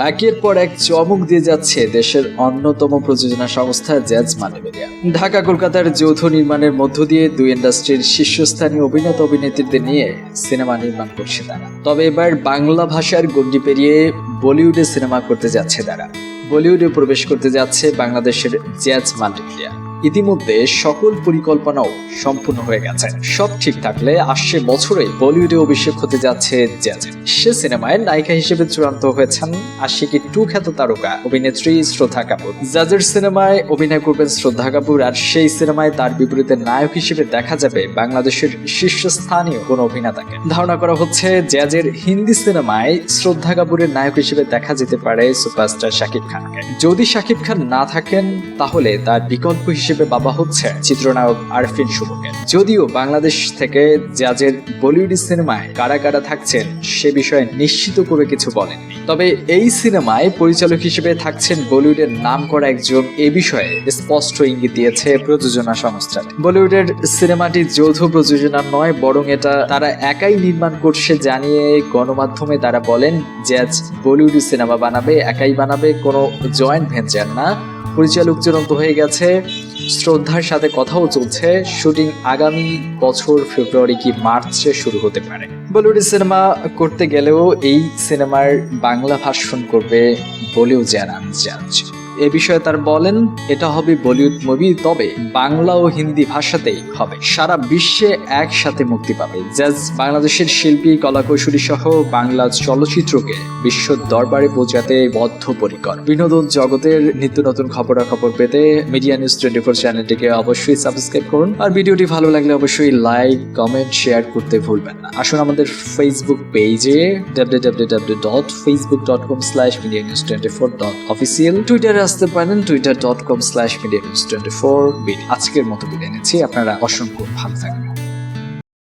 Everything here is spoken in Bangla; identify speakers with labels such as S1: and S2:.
S1: একের পর এক চমক দিয়ে যাচ্ছে দেশের অন্যতম প্রযোজনা সংস্থা জ্যাজ মাল্টিমিডিয়া। ঢাকা কলকাতার যৌথ নির্মাণের মধ্য দিয়ে দুই ইন্ডাস্ট্রির শীর্ষস্থানীয় অভিনেতা অভিনেত্রীদের নিয়ে সিনেমা নির্মাণ করছে তারা। তবে এবার বাংলা ভাষার গণ্ডি পেরিয়ে বলিউডে সিনেমা করতে যাচ্ছে তারা। বলিউডে প্রবেশ করতে যাচ্ছে বাংলাদেশের জ্যাজ মাল্টিমিডিয়া। ইতিমধ্যে সকল পরিকল্পনাও সম্পূর্ণ হয়ে গেছে। সব ঠিক থাকলে আসছে বছরে বলিউডে অভিষেক হতে যাচ্ছে জ্যাজের। সে সিনেমায় নায়িকা হিসেবে চূড়ান্ত হয়েছেন আশিকি 2 খ্যাত তারকা অভিনেত্রী শ্রদ্ধা কাপুর। জ্যাজের সিনেমায় অভিনয় করবেন শ্রদ্ধা কাপুর, আর সেই সিনেমায় তার বিপরীতে নায়ক হিসেবে দেখা যাবে বাংলাদেশের শীর্ষস্থানীয় কোন অভিনেতাকে। ধারণা করা হচ্ছে জ্যাজের হিন্দি সিনেমায় শ্রদ্ধা কাপুরের নায়ক হিসেবে দেখা যেতে পারে সুপারস্টার শাকিব খানকে। যদি শাকিব খান না থাকেন তাহলে তার বিকল্প হিসেবে বাবা হচ্ছে চিত্রনায়ক আরফিন শুভকে। যদিও বাংলাদেশ থেকে জ্যাজের বলিউড সিনেমায় কারা কারা থাকছেন সে বিষয়ে নিশ্চিত করে কিছু বলেননি। তবে এই সিনেমায় পরিচালক হিসেবে থাকছেন বলিউডের নামকরা একজন, এ বিষয়ে স্পষ্ট ইঙ্গিত দিয়েছে প্রযোজনা সংস্থা। বলিউডের সিনেমাটি যৌথ প্রযোজনা নয়, বরং এটা তারা একাই নির্মাণ করছে জানিয়ে গণমাধ্যমে তারা বলেন জ্যাজ বলিউড সিনেমা বানাবে, একাই বানাবে, কোনো জয়েন্ট ভেঞ্চার না। পরিচালক চূড়ান্ত হয়ে গেছে, শ্রদ্ধার সাথে কথাও চলছে। শুটিং আগামী বছর ফেব্রুয়ারি কি মার্চে শুরু হতে পারে। বলিউড সিনেমা করতে গেলেও এই সিনেমার বাংলা ভার্সন করবে বলেও জানান জ্যাজ। এ বিষয়ে তার বলেন, এটা হবে বলিউড মুভি, তবে বাংলা ও হিন্দি ভাষাতেই হবে, সারা বিশ্বে একসাথে মুক্তি পাবে। জ্যাজ বাংলাদেশের শিল্পী কলাকৌশলী সহ বাংলা চলচ্চিত্রকে বিশ্ব দরবারে পৌঁছাতে বদ্ধপরিকর। বিনোদন জগতের নিত্য নতুন খবরাখবর পেতে মিডিয়া নিউজ 24 চ্যানেলটিকে অবশ্যই সাবস্ক্রাইব করুন, আর ভিডিওটি ভালো লাগলে অবশ্যই লাইক, কমেন্ট, শেয়ার করতে ভুলবেন না। আসুন আমাদের ফেসবুক পেজে www.facebook.com/medianews24.official, টুইটারে আসতে পারেন twitter.com/medianews24। আজকের মতো বিদায় নিচ্ছি, আপনারা অসংখ্য ভালো থাকবেন।